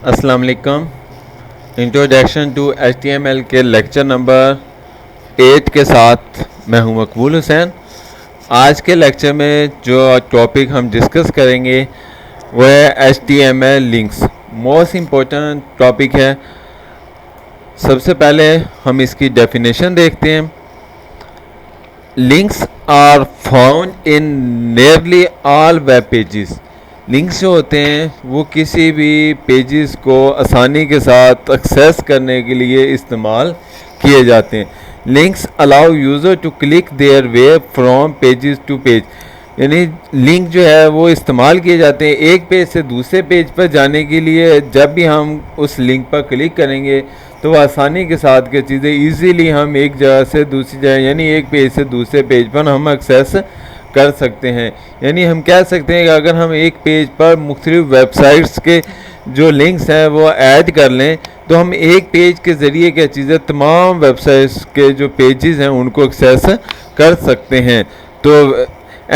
अस्सलाम वालेकुम। Introduction to HTML के लेक्चर नंबर 8 के साथ मैं हूं मकबूल हुसैन। आज के लेक्चर में जो टॉपिक हम डिस्कस करेंगे वो है HTML links. Most important topic है। सबसे पहले हम इसकी डेफिनेशन देखते हैं। Links are found in nearly all web pages. Links जो होते हैं वो किसी भी पेजेस को आसानी के साथ एक्सेस करने के लिए इस्तेमाल किए जाते हैं। Links allow user to click their way from pages to page, यानी लिंक जो है वो इस्तेमाल किए जाते हैं एक पेज से दूसरे पेज पर जाने के लिए। जब भी हम उस लिंक पर क्लिक करेंगे तो वो आसानी के साथ के चीज़ें इजीली हम एक जगह से दूसरी जगह यानी एक पेज से दूसरे पेज पर हम एक्सेस कर सकते हैं। यानी हम कह सकते हैं कि अगर हम एक पेज पर मुख्तलिफ वेबसाइट्स के जो लिंक्स हैं वो ऐड कर लें तो हम एक पेज के ज़रिए क्या चीज़ें तमाम वेबसाइट्स के जो पेजेस हैं उनको एक्सेस कर सकते हैं। तो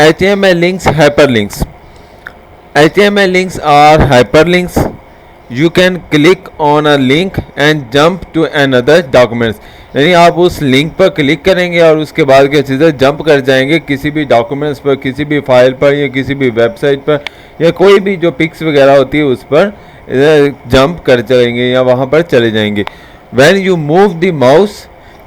HTML links, hyperlinks. HTML links are hyperlinks. You can click on a link and jump to another document. यानी आप उस लिंक पर क्लिक करेंगे और उसके बाद क्या चीज़ें जंप कर जाएंगे किसी भी डॉक्यूमेंट्स पर, किसी भी फाइल पर या किसी भी वेबसाइट पर या कोई भी जो पिक्स वगैरह होती है उस पर जंप कर चलेंगे या वहाँ पर चले जाएंगे। When you move the mouse,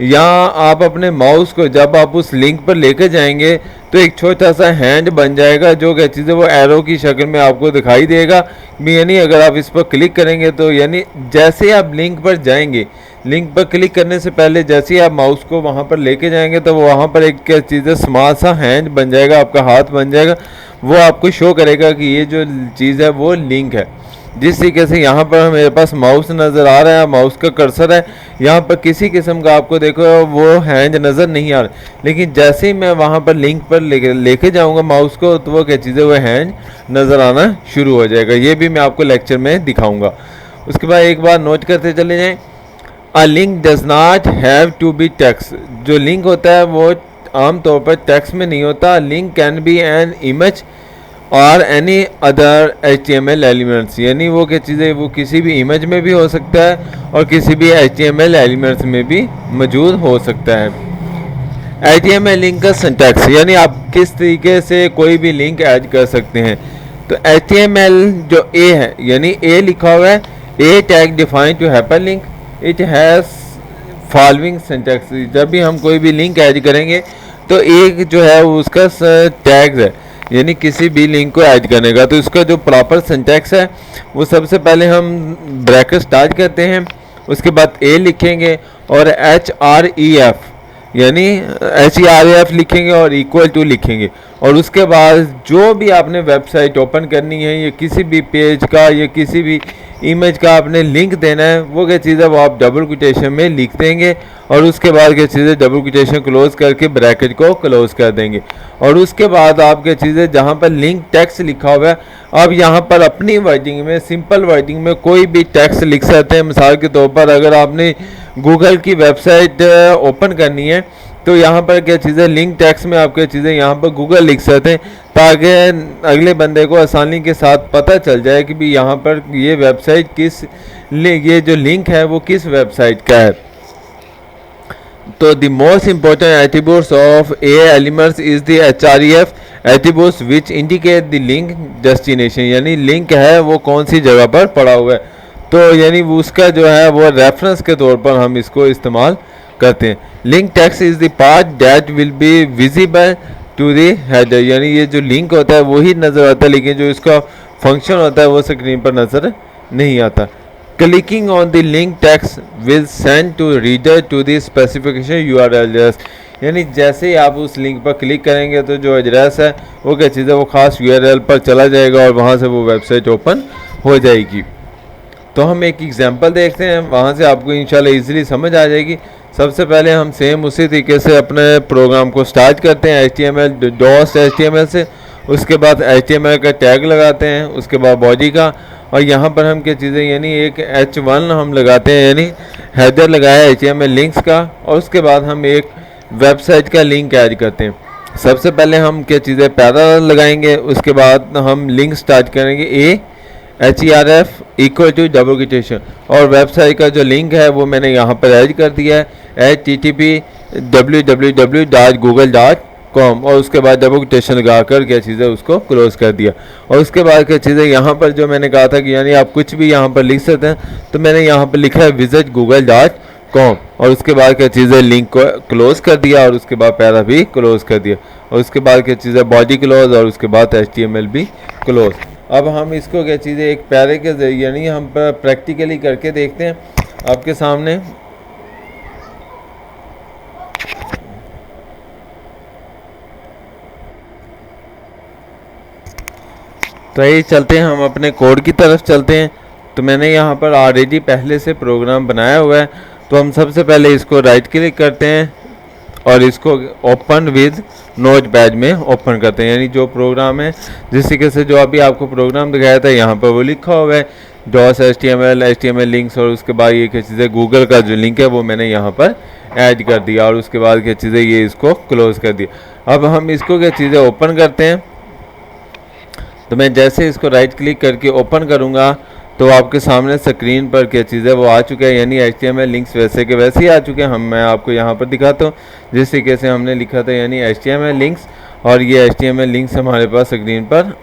या आप अपने माउस को जब आप उस लिंक पर लेकर जाएंगे तो एक छोटा सा हैंड बन जाएगा जो क्या चीज़ है वो एरो की शक्ल में आपको दिखाई देगा। यानी अगर आप इस पर क्लिक करेंगे तो यानी जैसे आप लिंक पर जाएंगे, लिंक पर क्लिक करने से पहले जैसे ही आप माउस को वहाँ पर लेके जाएंगे तो वो वहाँ पर एक क्या चीज़ है स्मॉल सा हैंड बन जाएगा, आपका हाथ बन जाएगा। वो आपको शो करेगा कि ये जो चीज़ है वो लिंक है। जिस तरीके से यहाँ पर मेरे पास माउस नज़र आ रहा है, माउस का कर्सर है, यहाँ पर किसी किस्म का आपको देखो वो हैंड नज़र नहीं आ रहा, लेकिन जैसे ही मैं वहाँ पर लिंक पर लेके जाऊँगा माउस को तो वो क्या चीज़ें वो हैंड नज़र आना शुरू हो जाएगा। ये भी मैं आपको लेक्चर में दिखाऊँगा। उसके बाद एक बार नोट करते चले जाएँ, a link does not have to be text. जो लिंक होता है वो आमतौर पर टेक्स्ट में नहीं होता। Link can be an image और एनी अदर HTML एलिमेंट्स, यानी वो क्या चीज़ें वो किसी भी इमेज में भी हो सकता है और किसी भी HTML एलिमेंट्स में भी मौजूद हो सकता है। HTML लिंक का सिंटैक्स, यानी आप किस तरीके से कोई भी लिंक ऐड कर सकते हैं। तो HTML जो A है यानी A लिखा हुआ है, A tag define to hyperlink, it has following syntax. जब भी हम कोई भी लिंक ऐड करेंगे तो एक जो है उसका टैग है यानी किसी भी लिंक को ऐड करने का। तो इसका जो प्रॉपर सिंटैक्स है वो सबसे पहले हम ब्रैकेट स्टार्ट करते हैं, उसके बाद A लिखेंगे और HREF यानी HREF लिखेंगे और इक्वल टू लिखेंगे। और उसके बाद जो भी आपने वेबसाइट ओपन करनी है या किसी भी पेज का या किसी भी इमेज का आपने लिंक देना है वो क्या चीज़ है वो आप डबल कोटेशन में लिख देंगे और उसके बाद क्या चीज़ें डबल कोटेशन क्लोज करके ब्रैकेट को क्लोज कर देंगे। और उसके बाद आप क्या चीज़ें जहाँ पर लिंक टेक्स्ट लिखा हुआ है आप यहाँ पर अपनी वर्डिंग में, सिंपल वर्डिंग में कोई भी टेक्स्ट लिख सकते हैं। मिसाल के तौर पर अगर आपने गूगल की वेबसाइट ओपन करनी है तो यहाँ पर क्या चीज़ें लिंक टेक्स्ट में आप क्या चीज़ें यहाँ पर गूगल लिख सकते हैं ताकि अगले बंदे को आसानी के साथ पता चल जाए कि भी यहाँ पर ये वेबसाइट किस, ये जो लिंक है वो किस वेबसाइट का है। तो the most important attributes of A elements is the HREF attributes which indicate the link destination, यानी लिंक है वो कौन सी जगह पर पड़ा हुआ है। तो यानी उसका जो है वो रेफरेंस के तौर पर हम इसको इस्तेमाल करते हैं। Link text is the part that will be visible to the header, यानी ये जो लिंक होता है वही नज़र आता है लेकिन जो इसका फंक्शन होता है वो स्क्रीन पर नज़र नहीं आता। Clicking on the link text will send to reader to the specification URL address, यानी जैसे ही आप उस लिंक पर क्लिक करेंगे तो जो एड्रेस है वो क्या चीज़ है वो ख़ास URL पर चला जाएगा और वहाँ से वो वेबसाइट ओपन हो जाएगी। तो हम एक एग्जांपल देखते हैं, वहाँ से आपको इंशाल्लाह इजीली समझ आ जाएगी। सबसे पहले हम सेम उसी तरीके से अपने प्रोग्राम को स्टार्ट करते हैं HTML से। उसके बाद HTML का टैग लगाते हैं, उसके बाद बॉडी का, और यहाँ पर हम क्या चीज़ें यानी एक H1 हम लगाते हैं यानी हेडर लगाया HTML लिंक्स का, और उसके बाद हम एक वेबसाइट का लिंक ऐड करते हैं। सबसे पहले हम क्या चीज़ें पैराग्राफ लगाएंगे, उसके बाद हम लिंक स्टार्ट करेंगे A HERF=डबल और वेबसाइट का जो लिंक है वो मैंने यहाँ पर ऐड कर दिया है http://www.google.com और उसके बाद डबल कोटेशन लगा कर क्या चीज़ है उसको क्लोज कर दिया। और उसके बाद क्या चीज़ है यहाँ पर जो मैंने कहा था कि यानी आप कुछ भी यहाँ पर लिख सकते हैं, तो मैंने यहाँ पर लिखा है visit google.com और उसके बाद क्या चीज़ है लिंक को क्लोज कर दिया और उसके बाद पैरा भी क्लोज कर दिया और उसके बाद क्या चीज़ है बॉडी क्लोज और उसके बाद HTML भी क्लोज। अब हम इसको क्या चीज़ है एक पैरे के जरिए यानी हम प्रैक्टिकली करके देखते हैं आपके सामने। तो यही चलते हैं हम अपने कोड की तरफ चलते हैं। तो मैंने यहाँ पर ऑलरेडी पहले से प्रोग्राम बनाया हुआ है, तो हम सबसे पहले इसको राइट क्लिक करते हैं और इसको ओपन विद नोटपैड में ओपन करते हैं। यानी जो प्रोग्राम है जिस तरीके से जो अभी आपको प्रोग्राम दिखाया था यहाँ पर वो लिखा हुआ है HTML लिंक्स और उसके बाद ये क्या चीज़ है गूगल का जो लिंक है वो मैंने यहाँ पर ऐड कर दिया और उसके बाद क्या चीज़ है ये इसको क्लोज कर दिया। अब हम इसको क्या चीज़ है ओपन करते हैं। तो मैं जैसे इसको राइट क्लिक करके ओपन करूँगा तो आपके सामने स्क्रीन पर क्या चीज़ है वो आ चुका है, यानी HTML लिंक्स वैसे के वैसे ही आ चुके हैं। मैं आपको यहाँ पर दिखाता हूँ जिस तरीके से हमने लिखा था, यानी HTML लिंक्स और ये HTML लिंक्स हमारे पास स्क्रीन पर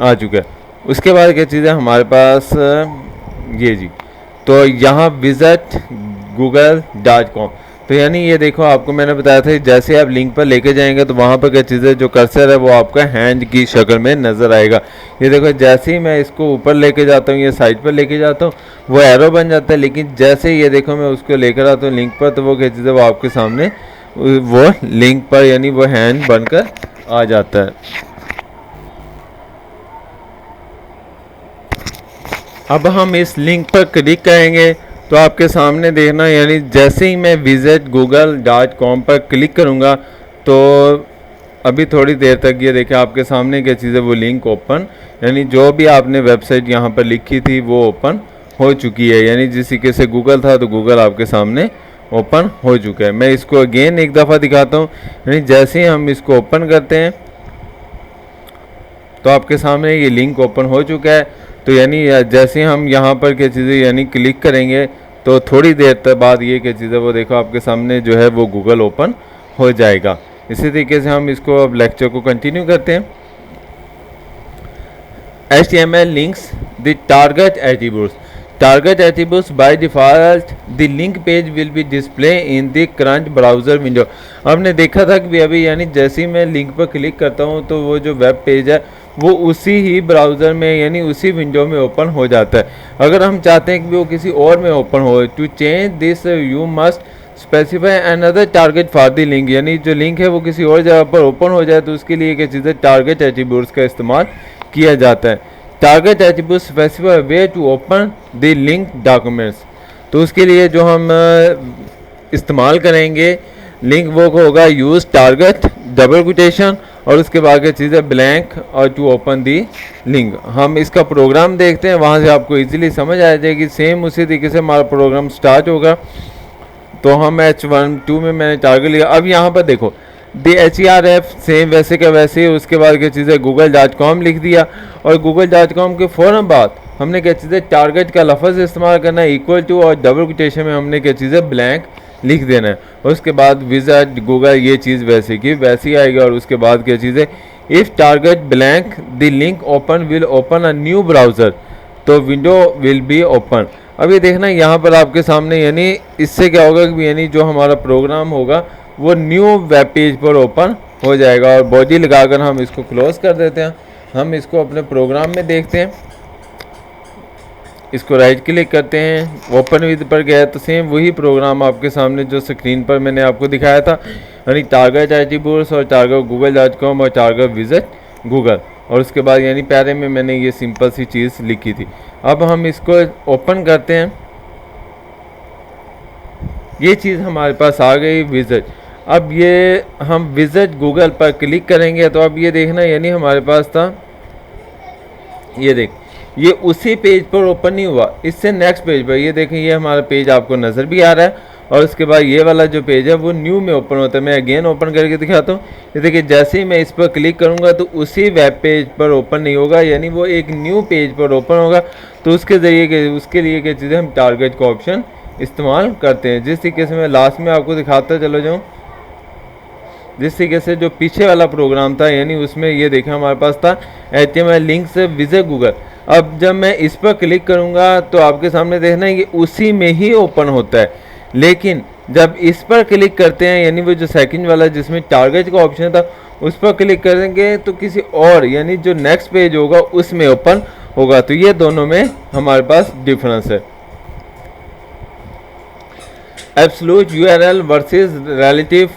आ चुका है। उसके बाद क्या चीज़ है हमारे पास ये जी, तो यहाँ विजिट google.com। तो यानी ये देखो आपको मैंने बताया था जैसे आप लिंक पर लेके जाएंगे तो वहाँ पर क्या चीज़ है जो कर्सर है वो आपका हैंड की शक्ल में नज़र आएगा। ये देखो जैसे ही मैं इसको ऊपर लेके जाता हूँ या साइड पर लेके जाता हूँ वो एरो बन जाता है, लेकिन जैसे ही ये देखो मैं उसको लेकर आता हूँ लिंक पर तो वो क्या चीज़ है वो आपके सामने वो लिंक पर यानी वो हैंड बनकर आ जाता है। अब हम इस लिंक पर क्लिक करेंगे तो आपके सामने देखना, यानी जैसे ही मैं विजिट google.com पर क्लिक करूँगा तो अभी थोड़ी देर तक ये देखें आपके सामने क्या चीज़ है वो लिंक ओपन, यानी जो भी आपने वेबसाइट यहाँ पर लिखी थी वो ओपन हो चुकी है। यानी जिस तरीके से गूगल था तो गूगल आपके सामने ओपन हो चुका है। मैं इसको अगेन एक दफ़ा दिखाता हूँ, यानी जैसे ही हम इसको ओपन करते हैं तो आपके सामने ये लिंक ओपन हो चुका है। तो यानी जैसे हम यहाँ पर क्या चीज़ें यानी क्लिक करेंगे तो थोड़ी देर तक बाद ये क्या चीज़ है वो देखो आपके सामने जो है वो गूगल ओपन हो जाएगा। इसी तरीके से हम इसको अब लेक्चर को कंटिन्यू करते हैं। HTML links the target attributes. Target attributes by default the link page will be display in the current browser window. हमने देखा था कि अभी यानी जैसे ही मैं लिंक पर क्लिक करता हूँ तो वो जो वेब पेज है वो उसी ही ब्राउज़र में यानी उसी विंडो में ओपन हो जाता है। अगर हम चाहते हैं कि वो किसी और में ओपन हो, to change this you must specify another target for the link. यानी जो लिंक है वो किसी और जगह पर ओपन हो जाए तो उसके लिए क्या चीज़ है टारगेट एट्रीब्यूट्स का इस्तेमाल किया जाता है। Target attribute specify way to open the link documents. तो उसके लिए जो हम इस्तेमाल करेंगे लिंक वो होगा यूज़ टारगेट डबल कोटेशन और उसके बाद क्या चीज़ है ब्लैंक और टू ओपन दी लिंक। हम इसका प्रोग्राम देखते हैं, वहाँ से आपको इजीली समझ आ जाएगी। सेम उसी तरीके से हमारा प्रोग्राम स्टार्ट होगा। तो हम H1 में मैंने टारगेट लिया। अब यहाँ पर देखो HERF सेम वैसे का वैसे, उसके बाद क्या चीज़ है google.com लिख दिया और google.com के फ़ौरन बाद हमने क्या चीज़ है टारगेट का लफ्ज़ इस्तेमाल करना है इक्वल टू और डबल कोटेशन में हमने क्या चीज़ है ब्लैंक लिख देना है। और उसके बाद विजिट गूगल ये चीज़ वैसे की वैसी आएगी और उसके बाद क्या चीज़ है if target blank the link open will open a new browser, तो विंडो विल बी ओपन। अब ये देखना यहाँ पर आपके सामने, यानी इससे क्या होगा कि यानी जो हमारा प्रोग्राम होगा वो न्यू वेब पेज पर ओपन हो जाएगा। और बॉडी लगाकर हम इसको क्लोज कर देते हैं। हम इसको अपने प्रोग्राम में देखते हैं, इसको राइट क्लिक करते हैं, ओपन विद पर गया तो सेम वही प्रोग्राम आपके सामने जो स्क्रीन पर मैंने आपको दिखाया था, यानी टारगेट एट्रीब्यूट्स और टारगेट google.com और टारगेट विजिट गूगल और उसके बाद यानी पैरे में मैंने ये सिंपल सी चीज़ लिखी थी। अब हम इसको ओपन करते हैं, ये चीज़ हमारे पास आ गई विजिट। अब ये हम विजिट गूगल पर क्लिक करेंगे तो अब ये देखना यानी हमारे पास था, ये देख ये उसी पेज पर ओपन नहीं हुआ, इससे नेक्स्ट पेज पर ये देखें ये हमारा पेज आपको नज़र भी आ रहा है और उसके बाद ये वाला जो पेज है वो न्यू में ओपन होता है। मैं अगेन ओपन करके दिखाता हूँ। ये देखिए जैसे ही मैं इस पर क्लिक करूँगा तो उसी वेब पेज पर ओपन नहीं होगा, यानी वो एक न्यू पेज पर ओपन होगा। तो उसके ज़रिए उसके लिए क्या चीज़ें हम टारगेट का ऑप्शन इस्तेमाल करते हैं। जिस तरीके से मैं लास्ट में आपको दिखाता चला जाऊँ, जिस तरीके से जो पीछे वाला प्रोग्राम था, यानी उसमें ये देखा हमारे पास था HTML लिंक्स विद गूगल। अब जब मैं इस पर क्लिक करूँगा तो आपके सामने देखना है कि उसी में ही ओपन होता है, लेकिन जब इस पर क्लिक करते हैं, यानी वो जो सेकंड वाला जिसमें टारगेट का ऑप्शन था उस पर क्लिक करेंगे तो किसी और, यानी जो नेक्स्ट पेज होगा उसमें ओपन होगा। तो ये दोनों में हमारे पास डिफरेंस है। Absolute URL versus relative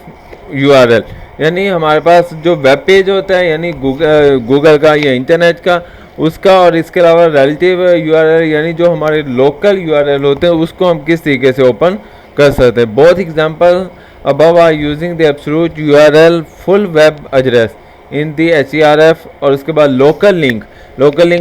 URL, यानी हमारे पास जो वेब पेज होता है, यानी गूगल का या इंटरनेट का, उसका, और इसके अलावा रिलेटिव URL यानी जो हमारे लोकल URL होते हैं उसको हम किस तरीके से ओपन कर सकते हैं। Both example above are using the absolute URL full web address in the HERF, और उसके बाद लोकल लिंक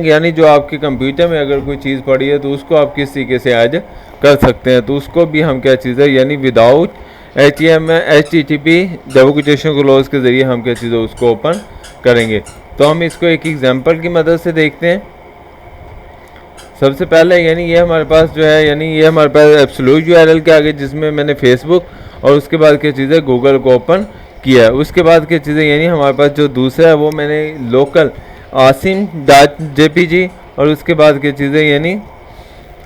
यानी जो आपके कंप्यूटर में अगर कोई चीज़ पड़ी है तो उसको आप किस तरीके से ऐड कर सकते हैं। तो उसको भी हम क्या चीज़ है, यानी without HTTP double quotation close के ज़रिए हम क्या चीज़ है उसको ओपन करेंगे। तो हम इसको एक एग्जांपल की मदद से देखते हैं। सबसे पहले यानी ये हमारे पास जो है, यानी ये हमारे पास एब्सोल्यूट URL के आगे जिसमें मैंने फेसबुक और उसके बाद क्या चीज़ें गूगल को ओपन किया है। उसके बाद क्या चीज़ें, यानी हमारे पास जो दूसरा है वो मैंने लोकल asim.jpg, और उसके बाद क्या चीज़ें, यानी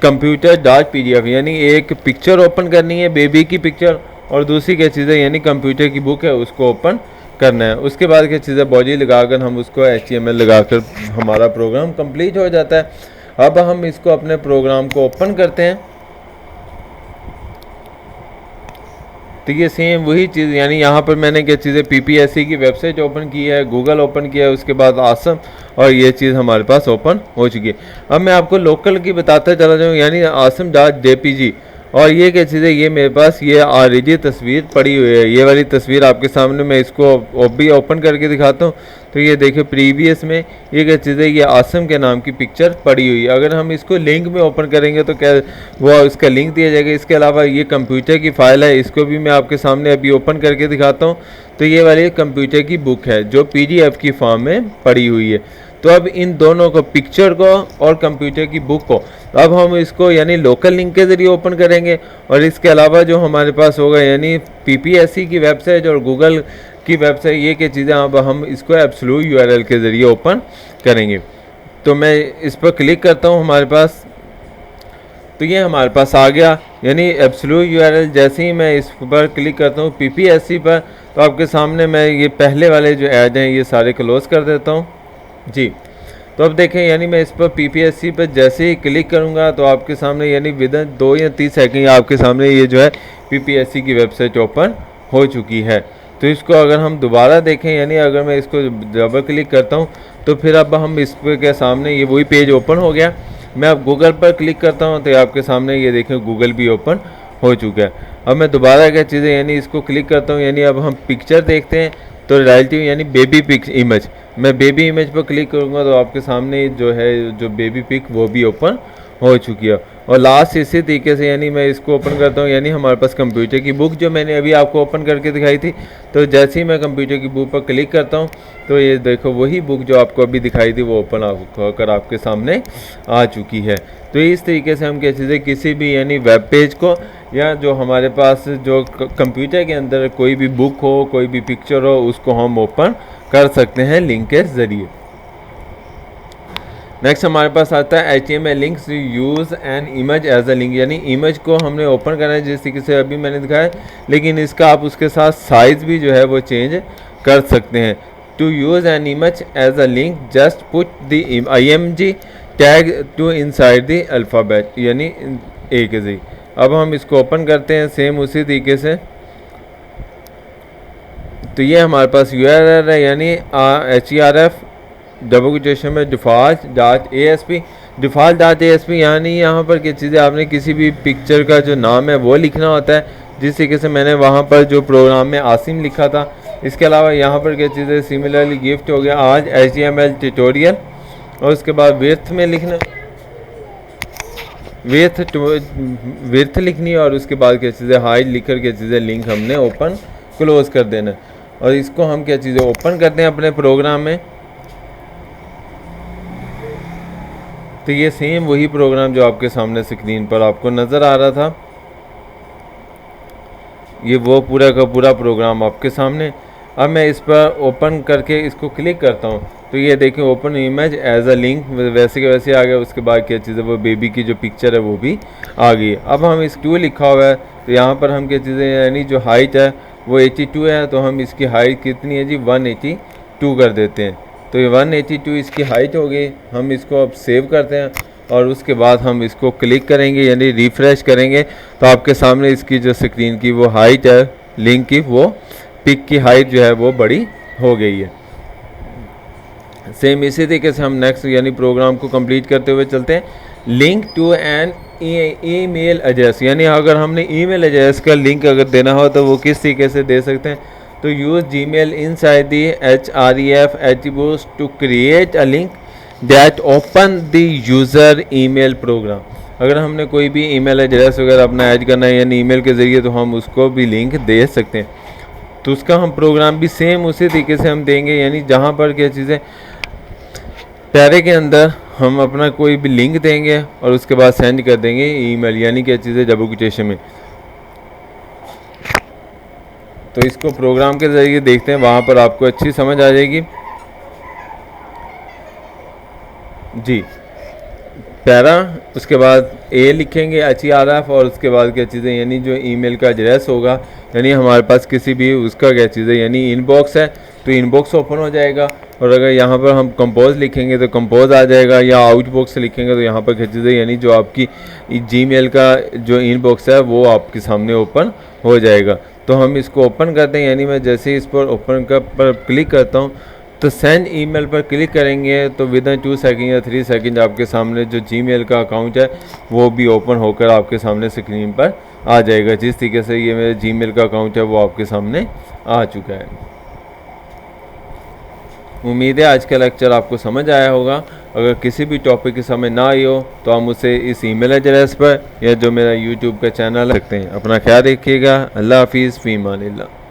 computer.pdf, यानी एक पिक्चर ओपन करनी है बेबी की पिक्चर, और दूसरी क्या चीज़ें यानी कंप्यूटर की बुक है उसको ओपन करना है। उसके बाद क्या चीज़ें बॉडी लगाकर हम उसको HTML लगाकर हमारा प्रोग्राम कंप्लीट हो जाता है। अब हम इसको अपने प्रोग्राम को ओपन करते हैं तो ये सेम वही चीज़, यानी यहाँ पर मैंने क्या चीज़ें PPSC की वेबसाइट ओपन की है, गूगल ओपन किया है, उसके बाद आसम, और ये चीज़ हमारे पास ओपन हो चुकी है। अब मैं आपको लोकल की बताता चला जाऊँ, यानी asim.jpg, और ये क्या चीज़ है, ये मेरे पास ये ऑलरेडी तस्वीर पड़ी हुई है। ये वाली तस्वीर आपके सामने मैं इसको भी ओपन करके दिखाता हूँ। तो ये देखिए प्रीवियस में ये क्या चीज़ है, ये आसम के नाम की पिक्चर पड़ी हुई है। अगर हम इसको लिंक में ओपन करेंगे तो क्या वो इसका लिंक दिया जाएगा। इसके अलावा ये कंप्यूटर की फ़ाइल है, इसको भी मैं आपके सामने अभी ओपन करके दिखाता हूँ। तो ये वाली कंप्यूटर की बुक है जो PDF की फॉर्म में पड़ी हुई है। तो अब इन दोनों को, पिक्चर को और कंप्यूटर की बुक को, अब हम इसको यानी लोकल लिंक के ज़रिए ओपन करेंगे, और इसके अलावा जो हमारे पास होगा यानी PPSC की वेबसाइट और गूगल की वेबसाइट, ये क्या चीज़ें अब हम इसको एब्सोल्यूट URL के ज़रिए ओपन करेंगे। तो मैं इस पर क्लिक करता हूँ हमारे पास, तो ये हमारे पास आ गया, यानी एब्सोल्यूट URL। जैसे ही मैं इस पर क्लिक करता हूँ PPSC पर, तो आपके सामने मैं ये पहले वाले जो ऐड हैं ये सारे क्लोज़ कर देता हूँ जी। तो अब देखें, यानी मैं इस पर PPSC पर जैसे ही क्लिक करूंगा तो आपके सामने यानी विदिन 2 या 3 सेकंड आपके सामने ये जो है PPSC की वेबसाइट ओपन हो चुकी है। तो इसको अगर हम दोबारा देखें, यानी अगर मैं इसको डबल क्लिक करता हूं तो फिर अब हम इस पर के सामने ये वही पेज ओपन हो गया। मैं अब गूगल पर क्लिक करता हूँ तो आपके सामने ये देखें गूगल भी ओपन हो चुका है। अब मैं दोबारा क्या चीज़ें, यानी इसको क्लिक करता हूँ, यानी अब हम पिक्चर देखते हैं। तो रिलेटिव यानी बेबी पिक इमेज, मैं बेबी इमेज पर क्लिक करूँगा तो आपके सामने जो है जो बेबी पिक वो भी ओपन हो चुकी है। और लास्ट इसी तरीके से यानी मैं इसको ओपन करता हूँ, यानी हमारे पास कंप्यूटर की बुक जो मैंने अभी आपको ओपन करके दिखाई थी। तो जैसे ही मैं कंप्यूटर की बुक पर क्लिक करता हूँ तो ये देखो वही बुक जो आपको अभी दिखाई थी वो ओपन होकर आपके सामने आ चुकी है। तो इस तरीके से हम क्या चीज़ें किसी भी यानी वेब पेज को, या जो हमारे पास जो कंप्यूटर के अंदर कोई भी बुक हो, कोई भी पिक्चर हो, उसको हम ओपन कर सकते हैं लिंक के ज़रिए। नेक्स्ट हमारे पास आता है HTML links use an image as a link, यानी इमेज को हमने ओपन करना है जिस तरीके से अभी मैंने दिखाया, लेकिन इसका आप उसके साथ साइज़ भी जो है वो चेंज कर सकते हैं। To use an image as a link just put the IMG tag to inside the alphabet, यानी A के ज़रिए। अब हम इसको ओपन करते हैं सेम उसी तरीके से। तो ये हमारे पास URL है, यानी HERF डबल कोटेशन में default.asp यानी यहाँ पर क्या चीज़ें आपने किसी भी पिक्चर का जो नाम है वो लिखना होता है, जिस तरीके से मैंने वहाँ पर जो प्रोग्राम में आसिम लिखा था। इसके अलावा यहाँ पर क्या चीज़ें सिमिलरली गिफ्ट हो गया आज HTML ट्यूटोरियल, और उसके बाद विड्थ में लिखना, विर्थ लिखनी है और उसके बाद क्या चीज़ें हाइड लिख कर क्या चीज़ें लिंक हमने ओपन क्लोज कर देना है। और इसको हम क्या चीज़ें ओपन करते हैं अपने प्रोग्राम में। तो ये सेम वही प्रोग्राम जो आपके सामने स्क्रीन पर आपको नज़र आ रहा था, ये वो पूरा का पूरा प्रोग्राम आपके सामने। अब मैं इस पर ओपन करके इसको क्लिक करता हूँ तो ये देखिए open image as a link वैसे के वैसे आ गया। उसके बाद क्या चीज़ है वो बेबी की जो पिक्चर है वो भी आ गई। अब हम इस 2 लिखा हुआ है तो यहाँ पर हम क्या चीज़ें यानी जो हाइट है वो 82 है, तो हम इसकी हाइट कितनी है जी 182 कर देते हैं। तो ये 182 इसकी हाइट हो गई। हम इसको अब सेव करते हैं और उसके बाद हम इसको क्लिक करेंगे यानी रिफ़्रेश करेंगे तो आपके सामने इसकी जो स्क्रीन की वो हाइट है लिंक की, वो पिक की हाइट जो है वो बड़ी हो गई है। सेम इसी तरीके से हम नेक्स्ट यानी प्रोग्राम को कंप्लीट करते हुए चलते हैं। Link to an email address, यानी अगर हमने ईमेल एड्रेस का लिंक अगर देना हो तो वो किस तरीके से दे सकते हैं। तो use Gmail inside the href attributes to create a link that open the user email program. अगर हमने कोई भी ईमेल एड्रेस वगैरह अपना ऐड करना है यानी ईमेल के ज़रिए तो हम उसको भी लिंक दे सकते हैं। तो उसका हम प्रोग्राम भी सेम उसी तरीके से हम देंगे, यानी जहाँ पर क्या चीज़ें पैरे के अंदर हम अपना कोई भी लिंक देंगे और उसके बाद सेंड कर देंगे ईमेल, यानी क्या चीज़ें डबल कोटेशन में। तो इसको प्रोग्राम के ज़रिए देखते हैं, वहाँ पर आपको अच्छी समझ आ जाएगी जी। पैरा उसके बाद ए लिखेंगे href और उसके बाद क्या चीज़ें यानी जो ईमेल का एड्रेस होगा, यानी हमारे पास किसी भी उसका क्या चीज़ें यानी इनबॉक्स है तो इनबॉक्स ओपन हो जाएगा। और अगर यहाँ पर हम कंपोज लिखेंगे तो कंपोज आ जाएगा, या आउटबॉक्स लिखेंगे तो यहाँ पर क्या चीज़ें यानी जो आपकी जीमेल का जो इनबॉक्स है वो आपके सामने ओपन हो जाएगा। तो हम इसको ओपन करते हैं, यानी मैं जैसे ही इस पर ओपन का पर क्लिक करता हूँ तो सेंड ईमेल पर क्लिक करेंगे तो विद इन 2 सेकंड या 3 सेकंड आपके सामने जो जीमेल का अकाउंट है वो भी ओपन होकर आपके सामने स्क्रीन पर आ जाएगा। जिस तरीके से ये मेरे जीमेल का अकाउंट है वो आपके सामने आ चुका है। उम्मीद है आज का लेक्चर आपको समझ आया होगा। अगर किसी भी टॉपिक की समझ ना आई हो तो हम उसे इस ईमेल एड्रेस पर या जो मेरा यूट्यूब का चैनल रखते हैं। अपना ख्याल रखिएगा। अल्लाह हाफिज़, फ़ी अमानिल्लाह।